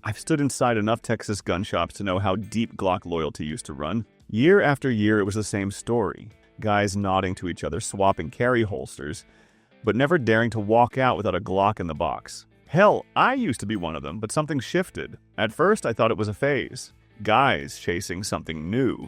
I've stood inside enough Texas gun shops to know how deep Glock loyalty used to run. Year after year, it was the same story. Guys nodding to each other, swapping carry holsters, but never daring to walk out without a Glock in the box. Hell, I used to be one of them, but something shifted. At first, I thought it was a phase. Guys chasing something new,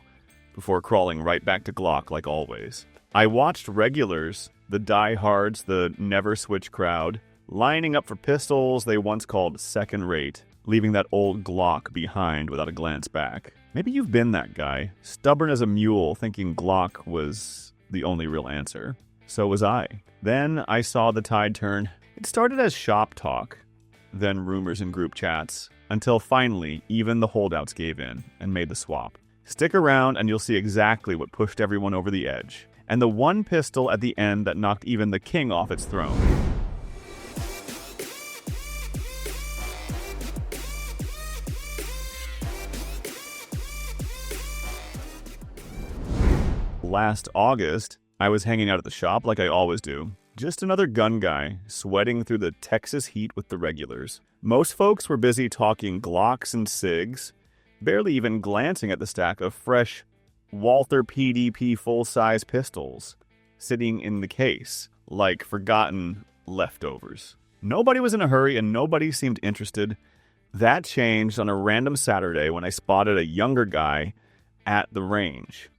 before crawling right back to Glock like always. I watched regulars, the diehards, the never-switch crowd, lining up for pistols they once called second-rate, leaving that old Glock behind without a glance back. Maybe you've been that guy, stubborn as a mule, thinking Glock was the only real answer. So was I. Then I saw the tide turn. It started as shop talk, then rumors in group chats, until finally even the holdouts gave in and made the swap. Stick around and you'll see exactly what pushed everyone over the edge, and the one pistol at the end that knocked even the king off its throne. Last August, I was hanging out at the shop like I always do. Just another gun guy, sweating through the Texas heat with the regulars. Most folks were busy talking Glocks and SIGs, barely even glancing at the stack of fresh Walther PDP full-size pistols sitting in the case, like forgotten leftovers. Nobody was in a hurry and nobody seemed interested. That changed on a random Saturday when I spotted a younger guy at the range,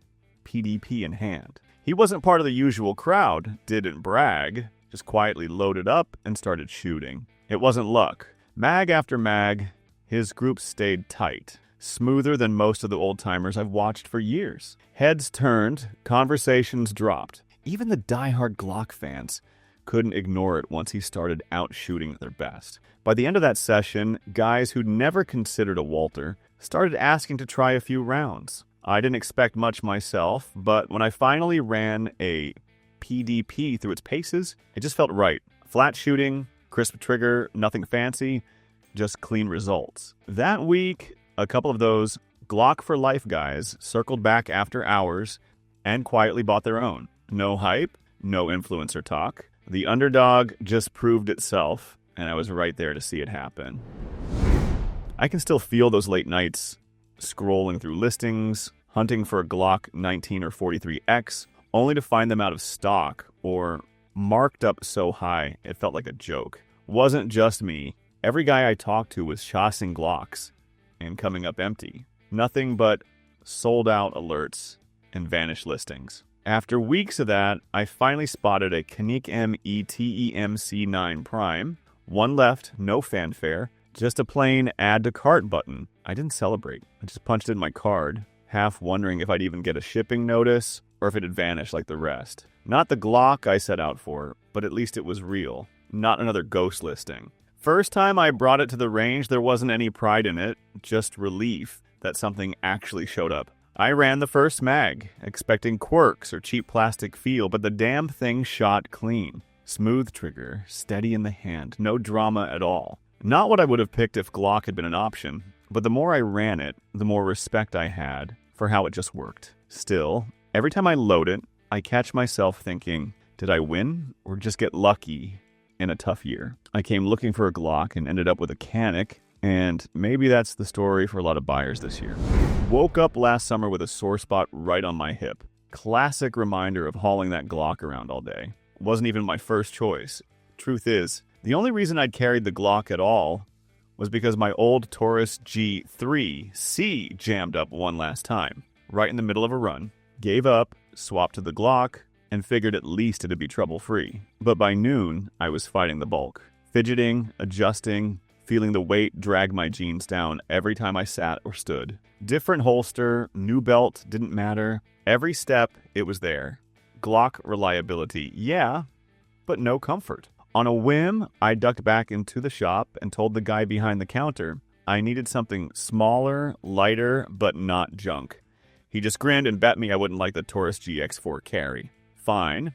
PDP in hand. He wasn't part of the usual crowd, didn't brag, just quietly loaded up and started shooting. It wasn't luck. Mag after mag, his group stayed tight, smoother than most of the old-timers I've watched for years. Heads turned, conversations dropped. Even the diehard Glock fans couldn't ignore it once he started out-shooting at their best. By the end of that session, guys who'd never considered a walther started asking to try a few rounds. I didn't expect much myself, but when I finally ran a PDP through its paces, it just felt right. Flat shooting, crisp trigger, nothing fancy, just clean results. That week, a couple of those Glock for life guys circled back after hours and quietly bought their own. No hype, no influencer talk. The underdog just proved itself, and I was right there to see it happen. I can still feel those late nights scrolling through listings, hunting for a Glock 19 or 43X, only to find them out of stock or marked up so high it felt like a joke. Wasn't just me. Every guy I talked to was chossing Glocks and coming up empty. Nothing but sold out alerts and vanished listings. After weeks of that, I finally spotted a canik METEMC9 Prime. One left, no fanfare, just a plain add to cart button. I didn't celebrate. I just punched in my card, half wondering if I'd even get a shipping notice or if it'd vanish like the rest. Not the Glock I set out for, but at least it was real. Not another ghost listing. First time I brought it to the range, there wasn't any pride in it, just relief that something actually showed up. I ran the first mag, expecting quirks or cheap plastic feel, but the damn thing shot clean. Smooth trigger, steady in the hand, no drama at all. Not what I would have picked if Glock had been an option, but the more I ran it, the more respect I had for how it just worked. Still, every time I load it, I catch myself thinking, did I win or just get lucky in a tough year? I came looking for a Glock and ended up with a canik, and maybe that's the story for a lot of buyers this year. Woke up last summer with a sore spot right on my hip. Classic reminder of hauling that Glock around all day. Wasn't even my first choice. Truth is, the only reason I'd carried the Glock at all was because my old Taurus G3C jammed up one last time, right in the middle of a run. Gave up, swapped to the Glock, and figured at least it'd be trouble-free. But by noon, I was fighting the bulk. Fidgeting, adjusting, feeling the weight drag my jeans down every time I sat or stood. Different holster, new belt, didn't matter. Every step, it was there. Glock reliability, yeah, but no comfort. On a whim, I ducked back into the shop and told the guy behind the counter I needed something smaller, lighter, but not junk. He just grinned and bet me I wouldn't like the Taurus GX4 carry. Fine.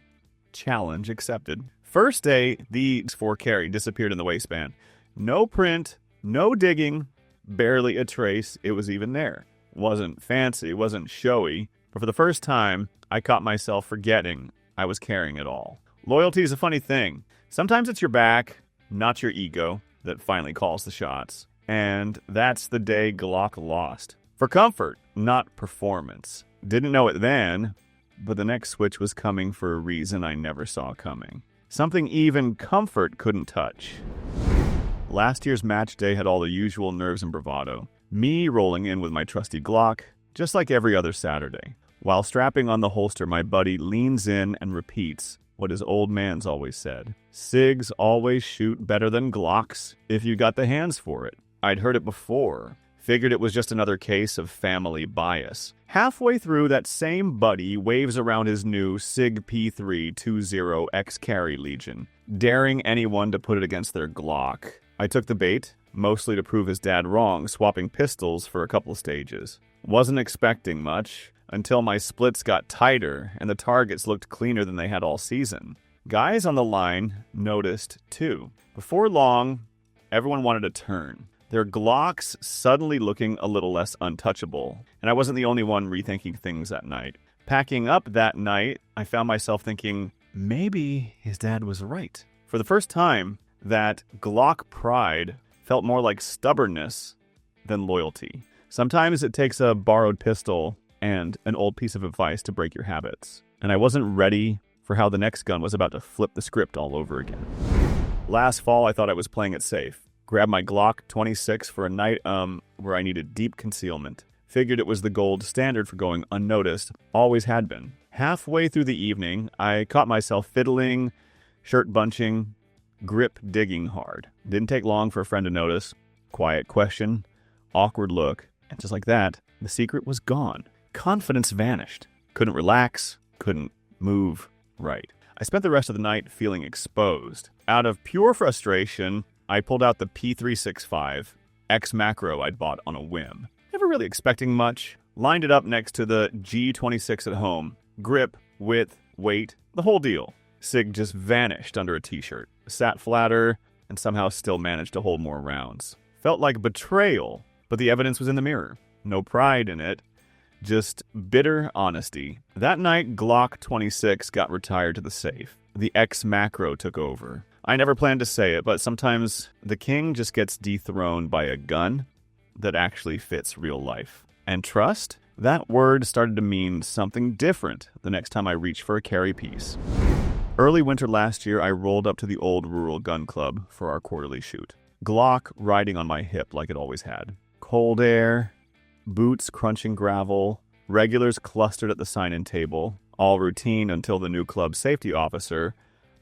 Challenge accepted. First day, the X4 carry disappeared in the waistband. No print, no digging, barely a trace. It was even there. Wasn't fancy, wasn't showy, but for the first time, I caught myself forgetting I was carrying it all. Loyalty is a funny thing. Sometimes it's your back, not your ego, that finally calls the shots. And that's the day Glock lost. For comfort, not performance. Didn't know it then, but the next switch was coming for a reason I never saw coming. Something even comfort couldn't touch. Last year's match day had all the usual nerves and bravado. Me rolling in with my trusty Glock, just like every other Saturday. While strapping on the holster, my buddy leans in and repeats what his old man's always said. SIGs always shoot better than Glocks if you got the hands for it. I'd heard it before. Figured it was just another case of family bias. Halfway through, that same buddy waves around his new SIG P3 20 X-Carry Legion, daring anyone to put it against their Glock. I took the bait, mostly to prove his dad wrong, swapping pistols for a couple stages. Wasn't expecting much, until my splits got tighter and the targets looked cleaner than they had all season. Guys on the line noticed, too. Before long, everyone wanted a turn. Their Glocks suddenly looking a little less untouchable, and I wasn't the only one rethinking things that night. Packing up that night, I found myself thinking, maybe his dad was right. For the first time, that Glock pride felt more like stubbornness than loyalty. Sometimes it takes a borrowed pistol and an old piece of advice to break your habits, and I wasn't ready for how the next gun was about to flip the script all over again. Last fall, I thought I was playing it safe. Grabbed my Glock 26 for a night where I needed deep concealment. Figured it was the gold standard for going unnoticed. Always had been. Halfway through the evening, I caught myself fiddling, shirt bunching, grip digging hard. Didn't take long for a friend to notice. Quiet question, awkward look, and just like that, the secret was gone. Confidence vanished. Couldn't relax, couldn't move right. I spent the rest of the night feeling exposed. Out of pure frustration, I pulled out the P365 X macro I'd bought on a whim. Never really expecting much. Lined it up next to the G26 at home. Grip, width, weight, the whole deal. SIG just vanished under a t-shirt. Sat flatter and somehow still managed to hold more rounds. Felt like betrayal, but the evidence was in the mirror. No pride in it, just bitter honesty. That night, Glock 26 got retired to the safe. The X macro took over. I never planned to say it, but sometimes the king just gets dethroned by a gun that actually fits real life. And trust? That word started to mean something different the next time I reached for a carry piece. Early winter last year, I rolled up to the old rural gun club for our quarterly shoot. Glock riding on my hip like it always had. Cold air, boots crunching gravel, regulars clustered at the sign-in table, all routine until the new club safety officer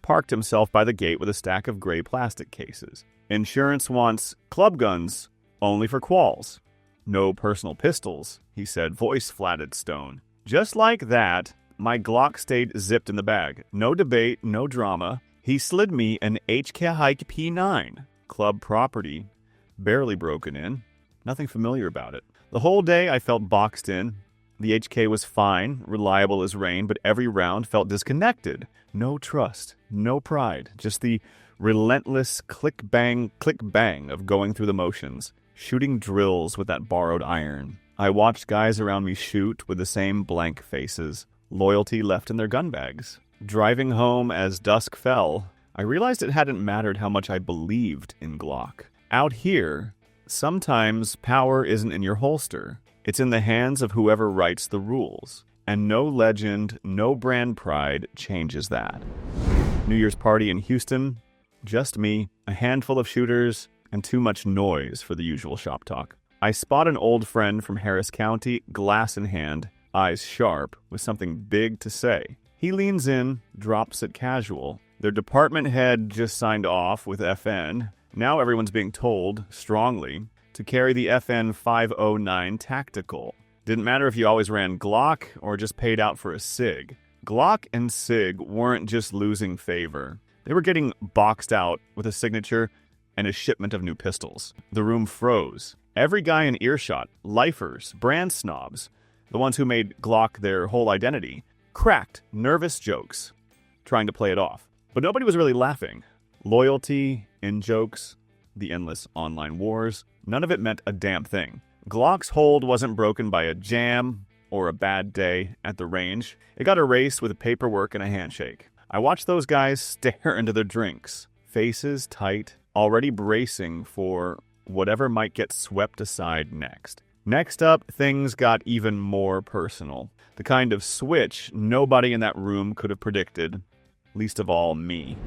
parked himself by the gate with a stack of gray plastic cases. Insurance wants club guns only for quals. No personal pistols, he said, voice flatted stone. Just like that, my Glock stayed zipped in the bag. No debate, no drama. He slid me an HK Hike P9. Club property, barely broken in. Nothing familiar about it. The whole day I felt boxed in. The HK was fine, reliable as rain, but every round felt disconnected. No trust, no pride, just the relentless click-bang of going through the motions, shooting drills with that borrowed iron. I watched guys around me shoot with the same blank faces, loyalty left in their gun bags. Driving home as dusk fell, I realized it hadn't mattered how much I believed in Glock. Out here, sometimes power isn't in your holster. It's in the hands of whoever writes the rules. And no legend, no brand pride changes that. New Year's party in Houston, just me, a handful of shooters, and too much noise for the usual shop talk. I spot an old friend from Harris County, glass in hand, eyes sharp, with something big to say. He leans in, drops it casual. Their department head just signed off with FN. Now everyone's being told, strongly, to carry the FN 509 Tactical. Didn't matter if you always ran Glock or just paid out for a SIG. Glock and SIG weren't just losing favor. They were getting boxed out with a signature and a shipment of new pistols. The room froze. Every guy in earshot, lifers, brand snobs, the ones who made Glock their whole identity, cracked nervous jokes, trying to play it off. But nobody was really laughing. Loyalty, in-jokes, the endless online wars, none of it meant a damn thing. Glock's hold wasn't broken by a jam or a bad day at the range. It got erased with paperwork and a handshake. I watched those guys stare into their drinks, faces tight, already bracing for whatever might get swept aside next. Next up, things got even more personal. The kind of switch nobody in that room could have predicted, least of all me.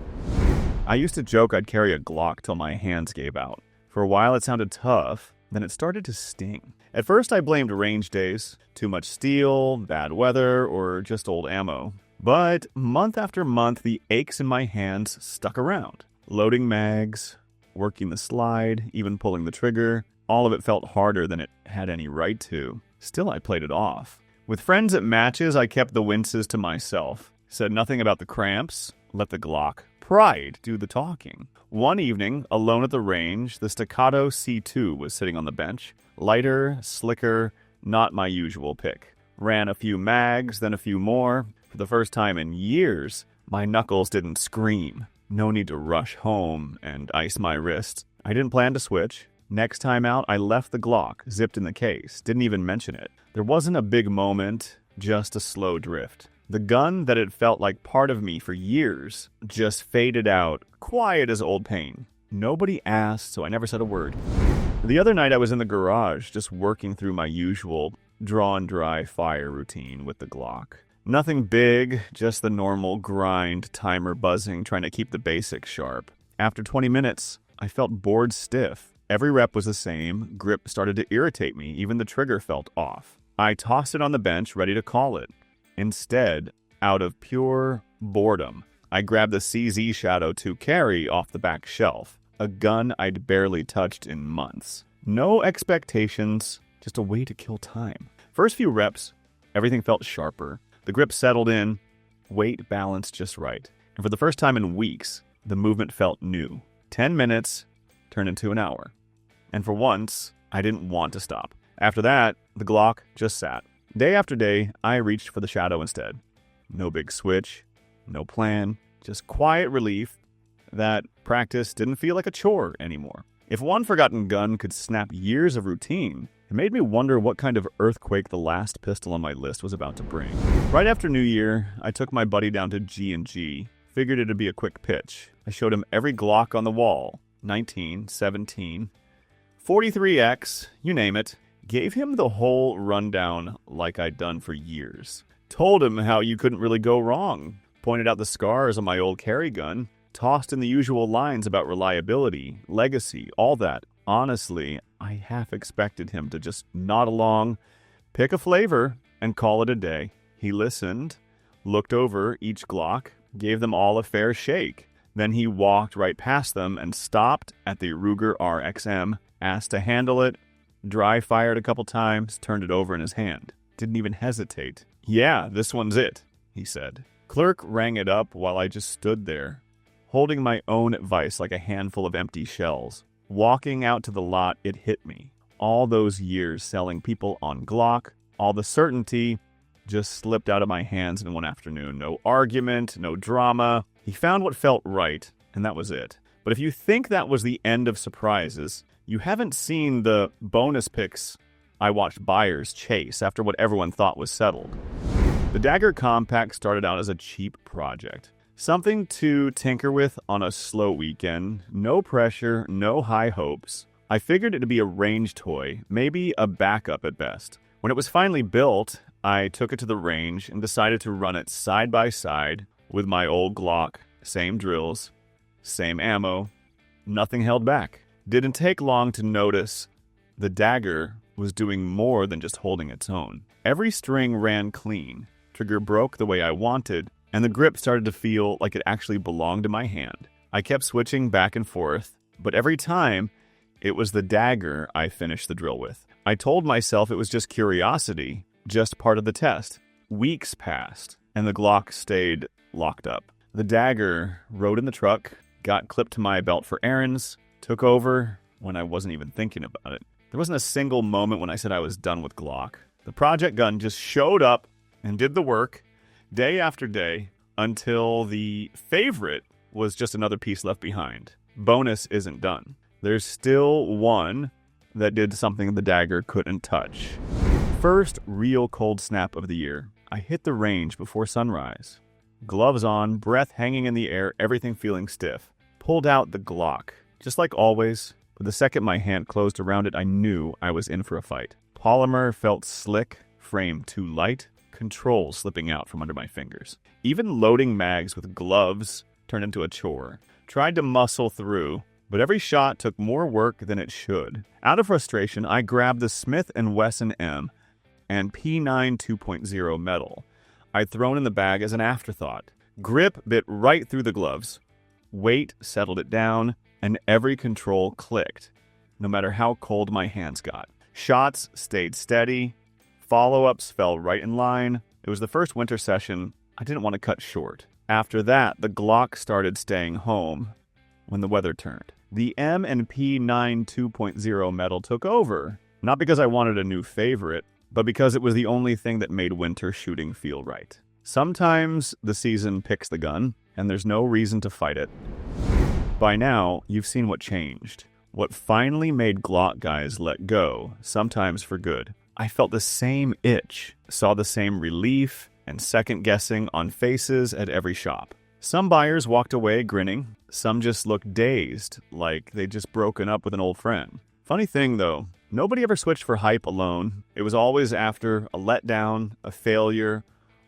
I used to joke I'd carry a Glock till my hands gave out. For a while it sounded tough, then it started to sting. At first I blamed range days, too much steel, bad weather, or just old ammo. But month after month, the aches in my hands stuck around. Loading mags, working the slide, even pulling the trigger, all of it felt harder than it had any right to. Still, I played it off. With friends at matches, I kept the winces to myself. Said nothing about the cramps, let the Glock pride do the talking. One evening, alone at the range, the staccato C2 was sitting on the bench. Lighter, slicker, not my usual pick. Ran a few mags, then a few more. For the first time in years, my knuckles didn't scream. No need to rush home and ice my wrist. I didn't plan to switch. Next time out, I left the Glock, zipped in the case, didn't even mention it. There wasn't a big moment, just a slow drift. The gun that had felt like part of me for years just faded out, quiet as old pain. Nobody asked, so I never said a word. The other night I was in the garage, just working through my usual draw-and-dry fire routine with the Glock. Nothing big, just the normal grind, timer buzzing, trying to keep the basics sharp. After 20 minutes, I felt bored stiff. Every rep was the same, grip started to irritate me, even the trigger felt off. I tossed it on the bench, ready to call it. Instead, out of pure boredom, I grabbed the CZ Shadow 2 carry off the back shelf, a gun I'd barely touched in months. No expectations, just a way to kill time. First few reps, everything felt sharper. The grip settled in, weight balanced just right. And for the first time in weeks, the movement felt new. 10 minutes turned into an hour. And for once, I didn't want to stop. After that, the Glock just sat. Day after day, I reached for the Shadow instead. No big switch, no plan, just quiet relief that practice didn't feel like a chore anymore. If one forgotten gun could snap years of routine, it made me wonder what kind of earthquake the last pistol on my list was about to bring. Right after New Year, I took my buddy down to G&G. Figured it'd be a quick pitch. I showed him every Glock on the wall. 19, 17, 43X, you name it. Gave him the whole rundown like I'd done for years. Told him how you couldn't really go wrong. Pointed out the scars on my old carry gun. Tossed in the usual lines about reliability, legacy, all that. Honestly, I half expected him to just nod along, pick a flavor, and call it a day. He listened, looked over each Glock, gave them all a fair shake. Then he walked right past them and stopped at the Ruger RXM, asked to handle it, dry fired a couple times, turned it over in his hand. Didn't even hesitate. "Yeah, this one's it," he said. Clerk rang it up while I just stood there, holding my own advice like a handful of empty shells. Walking out to the lot, it hit me. All those years selling people on Glock, all the certainty just slipped out of my hands in one afternoon. No argument, no drama. He found what felt right, and that was it. But if you think that was the end of surprises, you haven't seen the bonus picks I watched buyers chase after what everyone thought was settled. The Dagger Compact started out as a cheap project. Something to tinker with on a slow weekend. No pressure, no high hopes. I figured it'd be a range toy, maybe a backup at best. When it was finally built, I took it to the range and decided to run it side by side with my old Glock. Same drills, same ammo, nothing held back. Didn't take long to notice the Dagger was doing more than just holding its own. Every string ran clean, trigger broke the way I wanted, and the grip started to feel like it actually belonged to my hand. I kept switching back and forth, but every time, it was the Dagger I finished the drill with. I told myself it was just curiosity, just part of the test. Weeks passed, and the Glock stayed locked up. The Dagger rode in the truck, got clipped to my belt for errands, took over when I wasn't even thinking about it. There wasn't a single moment when I said I was done with Glock. The project gun just showed up and did the work day after day until the favorite was just another piece left behind. Bonus isn't done. There's still one that did something the Dagger couldn't touch. First real cold snap of the year. I hit the range before sunrise. Gloves on, breath hanging in the air, everything feeling stiff. Pulled out the Glock. Just like always, but the second my hand closed around it, I knew I was in for a fight. Polymer felt slick, frame too light, control slipping out from under my fingers. Even loading mags with gloves turned into a chore. Tried to muscle through, but every shot took more work than it should. Out of frustration, I grabbed the Smith & Wesson M and P9 2.0 metal I'd thrown in the bag as an afterthought. Grip bit right through the gloves. Weight settled it down, and every control clicked, no matter how cold my hands got. Shots stayed steady. Follow-ups fell right in line. It was the first winter session I didn't want to cut short. After that, the Glock started staying home when the weather turned. The M and P9 2.0 metal took over, not because I wanted a new favorite, but because it was the only thing that made winter shooting feel right. Sometimes the season picks the gun, and there's no reason to fight it. By now, you've seen what changed. What finally made Glock guys let go, sometimes for good. I felt the same itch, saw the same relief and second-guessing on faces at every shop. Some buyers walked away grinning, some just looked dazed, like they'd just broken up with an old friend. Funny thing though, nobody ever switched for hype alone. It was always after a letdown, a failure,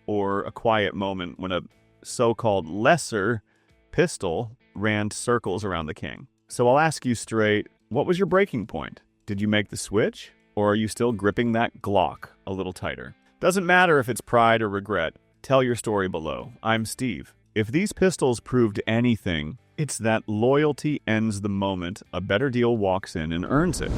or a quiet moment when a so-called lesser pistol ran circles around the king. So I'll ask you straight, what was your breaking point? Did you make the switch? Or are you still gripping that Glock a little tighter? Doesn't matter if it's pride or regret. Tell your story below. I'm Steve. If these pistols proved anything, it's that loyalty ends the moment a better deal walks in and earns it.